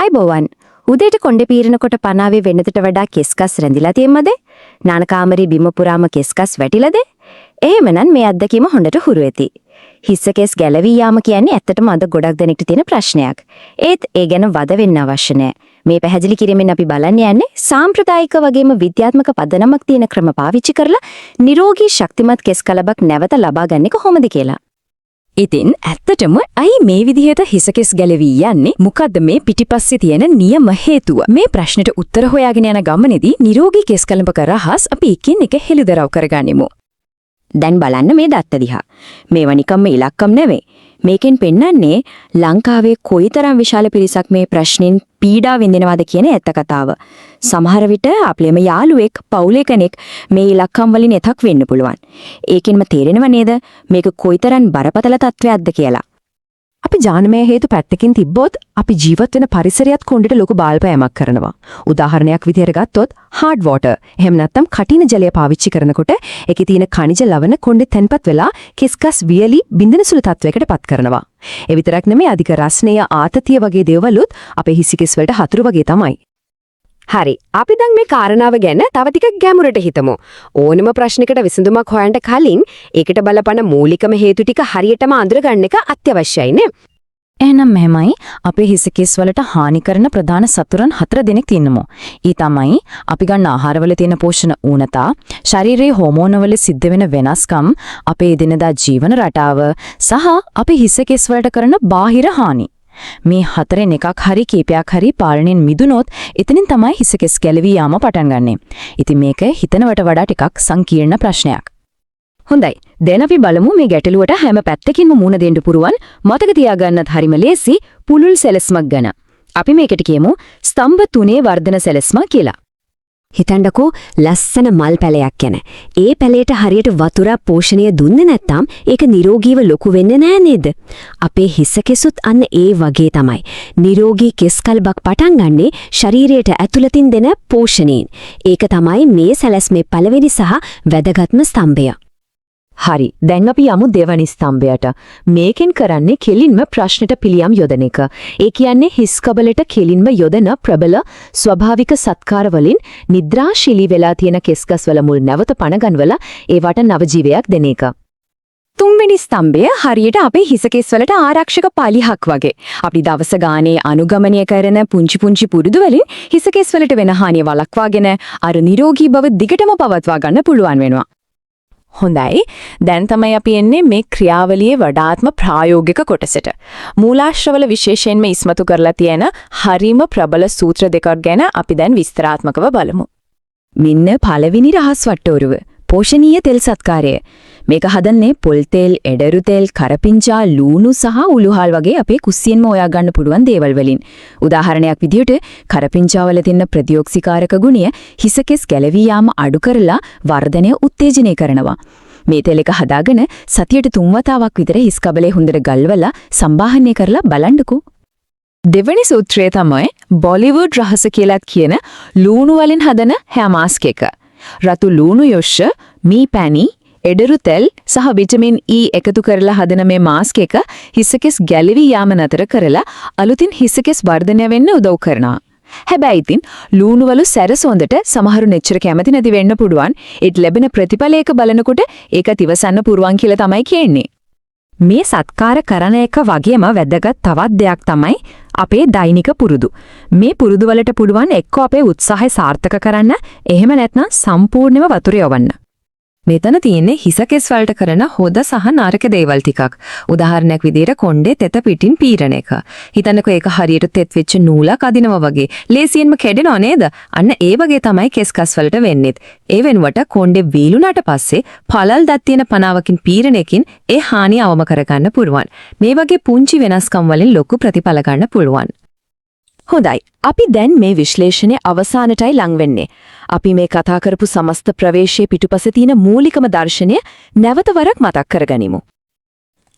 ආයිබෝවන් උදේට කොණ්ඩේ පීරනකොට පනාවේ වෙනදට වඩා කෙස්කස් රැඳිලා තියෙමද? නානකාමරේ බිම පුරාම කෙස්කස් වැටිලාද? එහෙමනම් මේ අත්දැකීම හොඳට හුරු වෙති. හිස්ස කෙස් ගැලවී යාම කියන්නේ ඇත්තටම අද ගොඩක් දෙනෙක්ට තියෙන ප්‍රශ්නයක්. ඒත් ඒ ගැන වද වෙන්න අවශ්‍ය නැහැ. මේ පැහැදිලි කිරීමෙන් අපි බලන්න යන්නේ සාම්ප්‍රදායික වගේම විද්‍යාත්මක පදනමක් තියෙන ක්‍රම පාවිච්චි කරලා නිරෝගී ශක්තිමත් කෙස් කලබක් නැවත ලබා ගන්න කොහොමද කියලා. ඉතින් ඇත්තටම ඇයි මේ විදිහට හිස කෙස් ගැලවී යන්නේ? මොකද්ද මේ පිටිපස්සේ තියෙන නියම හේතුව? මේ ප්‍රශ්නෙට උත්තර හොයාගෙන යන ගමනේදී නිරෝගී කෙස් කලබක රහස් අපි එකින් එක හෙළිදරව් කරගනිමු. දැන් බලන්න මේ දත්ත දිහා. මේවා නිකම්ම ඉලක්කම් නෙවෙයි. මේකෙන් පෙන්වන්නේ ලංකාවේ කොයිතරම් විශාල පිරිසක් මේ ප්‍රශ්نين පීඩා විඳිනවද කියන ඇත්ත කතාව. සමහර විට අපලේම යාළුවෙක්, පවුලේ කෙනෙක් මේ ඉලක්කම් වලින් එකක් වෙන්න පුළුවන්. ඒකෙන්ම තේරෙනව නේද මේක කොයිතරම් බරපතල තත්වයක්ද කියලා. අපි ජානමය හේතු පැත්තකින් තිබ්බොත් අපි ජීවත් වෙන පරිසරයත් කොණ්ඩේට ලොකු බාල්පෑමක් කරනවා. උදාහරණයක් විදියට ගත්තොත් හાર્ඩ් වෝටර් එහෙම නැත්නම් කටින ජලය පාවිච්චි කරනකොට ඒකේ තියෙන ඛනිජ ලවණ කොණ්ඩේ තැන්පත් වෙලා කෙස්කස් වියලි බින්දන සුළු තත්වයකට පත් කරනවා. ඒ විතරක් නෙමෙයි අධික රස්නය ආතතිය වගේ දේවලුත් අපේ හිසිකෙස් වලට හතුරු වගේ තමයි. හරි. අපි දැන් මේ කාරණාව ගැන තව ටිකක් ගැඹුරට හිතමු. ඕනම ප්‍රශ්නයකට විසඳුමක් හොයන්න කලින් ඒකට බලපන මූලිකම හේතු ටික හරියටම අඳුරගන්න එක අත්‍යවශ්‍යයි නේ. එහෙනම් මෙහෙමයි අපේ හිසකෙස් වලට හානි කරන ප්‍රධාන සතුරන් 4 දෙනෙක් තියෙනවා. ඊ තමයි අපි ගන්න ආහාරවල තියෙන පෝෂණ ඌනතා, ශරීරයේ හෝමෝනවල සිද්ධ වෙන වෙනස්කම්, අපේ දිනදා ජීවන රටාව සහ අපේ හිසකෙස් වලට කරන බාහිර හානි. මේ හතරෙන් එකක් හරි කීපයක් හරි පාලනයෙන් මිදුනොත් එතනින් තමයි හිසකෙස් ගැලවී යාම පටන් ගන්නෙ. ඉතින් මේක හිතනවට වඩා ටිකක් සංකීර්ණ ප්‍රශ්නයක්. හොඳයි. දැන් අපි බලමු මේ ගැටලුවට හැම පැත්තකින්ම මුහුණ දෙන්න පුරුවන් මතක තියාගන්නත් හරිම ලේසි පුළුල් සැලැස්මක් ගැන. අපි මේකට කියමු ස්තම්භ 3 වර්ධන සැලැස්ම කියලා. හිතන්නකෝ ලස්සන මල් පැලයක් ගැන. ඒ පැලයට හරියට වතුර පෝෂණය දුන්නේ නැත්නම් ඒක නිරෝගීව ලොකු වෙන්නේ නෑ නේද? අපේ හිස කෙසුත් අන්න ඒ වගේ තමයි. නිරෝගී කෙස් කල්බක් පටන් ගන්නේ ශරීරයට ඇතුළතින් දෙන පෝෂණයෙන්. ඒක තමයි මේ සැලැස්මේ පළවෙනි සහ වැදගත්ම ස්තම්භය. හරි. දැන් අපි යමු දෙවනි ස්තම්භයට. මේකෙන් කරන්නේ කෙලින්ම ප්‍රශ්නෙට පිළියම් යොදන එක. ඒ කියන්නේ හිස් කබලට කෙලින්ම යොදන ප්‍රබල ස්වභාවික සත්කාර වලින් නිද්‍රාශීලී වෙලා තියෙන කෙස්ගස්වල මුල් නැවත පණගන්වලා ඒවට නව ජීවයක් දෙන එක. තුන්වෙනි ස්තම්භය හරියට අපේ හිසකෙස් වලට ආරක්ෂක පලිහක් වගේ. අපි දවස ගානේ අනුගමනය කරන පුංචි පුංචි පුරුදු වලින් හිසකෙස් වලට වෙන හානිය වළක්වාගෙන අර නිරෝගී බව දිගටම පවත්වා ගන්න පුළුවන් වෙනවා. හොඳයි. දැන් තමයි අපි එන්නේ මේ ක්‍රියාවලියේ වඩාත්ම ප්‍රායෝගික කොටසට. මූලාශ්‍රවල විශේෂයෙන්ම ඉස්මතු කරලා තියෙන හරිම ප්‍රබල සූත්‍ර දෙකක් ගැන අපි දැන් විස්තරාත්මකව බලමු. මෙන්න පළවෙනි රහස් වට්ටෝරුව. පෝෂණීය තෙල් සත්කාරය. මේක හදන්නේ පොල් තෙල්, එඩරු තෙල්, කරපිංචා, ලූණු සහ උළුහල් වගේ අපේ කුස්සියෙන්ම හොයා ගන්න පුළුවන් දේවල් වලින්. උදාහරණයක් විදිහට කරපිංචාවල තියෙන ප්‍රතිඔක්සිකාරක ගුණය හිසකෙස් ගැලවී යාම අඩු කරලා වර්ධනය උත්තේජනය කරනවා. මේ තෙල් එක හදාගෙන සතියට 3 වතාවක් විතර හිස් කබලේ හොඳට ගල්වලා සම්බාහනය කරලා බලන්නකෝ. දෙවෙනි සූත්‍රය තමයි බොලිවුඩ් රහස කියලා කියන ලූණු වලින් හදන හැර් මාස්ක් එක. රතු ලූණු යොෂ්‍ය, මී පැණි, එඩරු තෙල් සහ විටමින් E එකතු කරලා හදන මේ මාස්ක් එක හිසකෙස් ගැලවී යාම නතර කරලා අලුතින් හිසකෙස් වර්ධනය වෙන්න උදව් කරනවා. හැබැයි ඉතින් ලූණු වල සැරසොඳට සමහරු නෙච්චර කැමති නැති වෙන්න පුළුවන්. ඒත් ලැබෙන ප්‍රතිඵලයක බලනකොට ඒක තිවසන්න පුරුවන් කියලා තමයි කියන්නේ. මේ සත්කාර කරන එක වගේම වැදගත් තවත් දෙයක් තමයි අපේ දෛනික පුරුදු. මේ පුරුදු වලට පුළුවන් එක්ක අපේ උත්සාහය සාර්ථක කරන්න, එහෙම නැත්නම් සම්පූර්ණයෙන්ම වතුර යවන්න. මෙතන තියෙන්නේ හිසකෙස් වලට කරන හොද සහ නරක දේවල් ටිකක්. උදාහරණයක් විදිහට කොණ්ඩේ තෙත පිටින් පීරන එක. හිතන්නකෝ ඒක හරියට තෙත් වෙච්ච නූලක් අදිනවා වගේ. ලේසියෙන්ම කැඩෙනව නේද? අන්න ඒ වගේ තමයි කෙස්කස් වලට වෙන්නේත්. ඒ වෙනුවට කොණ්ඩේ වීලුණාට පස්සේ පළල් දත් තියෙන පනාවකින් පීරන එකකින් ඒ හානිය අවම කරගන්න පුළුවන්. මේ වගේ පුංචි වෙනස්කම් වලින් ලොකු ප්‍රතිඵල ගන්න පුළුවන්. හොඳයි. අපි දැන් මේ විශ්ලේෂණයේ අවසානටයි ලං වෙන්නේ. අපි මේ කතා කරපු සමස්ත ප්‍රවේශයේ පිටුපස තියෙන මූලිකම දර්ශනය නැවත වරක් මතක් කරගනිමු.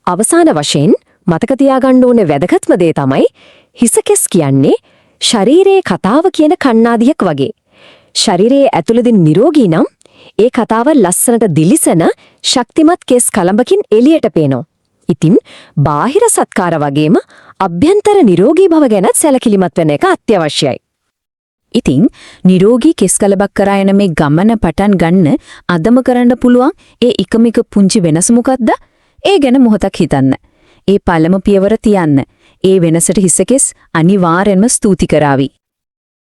අවසාන වශයෙන් මතක තියාගන්න ඕනේ වැදගත්ම දේ තමයි හිසකෙස් කියන්නේ ශරීරයේ කතාව කියන කණ්ණාඩියක් වගේ. ශරීරයේ ඇතුළතින් නිරෝගී නම් ඒ කතාව ලස්සනට දිලිසෙන ශක්තිමත් කෙස් කලඹකින් එළියට පේනවා. ඉතින් බාහිර සත්කාර වගේම අභ්‍යන්තර නිරෝගී බව ගැනත් සැලකිලිමත් වෙන එක අත්‍යවශ්‍යයි. ඉතින් නිරෝගී කෙස්කලබක් කරා යන මේ ගමන පටන් ගන්න අදම කරන්න පුළුවන් ඒ එකමික පුංචි වෙනස මොකක්ද? ඒ ගැන මොහොතක් හිතන්න. ඒ පළමු පියවර තියන්න. ඒ වෙනසට හිසකෙස් අනිවාර්යෙන්ම ස්තුති කරાવી.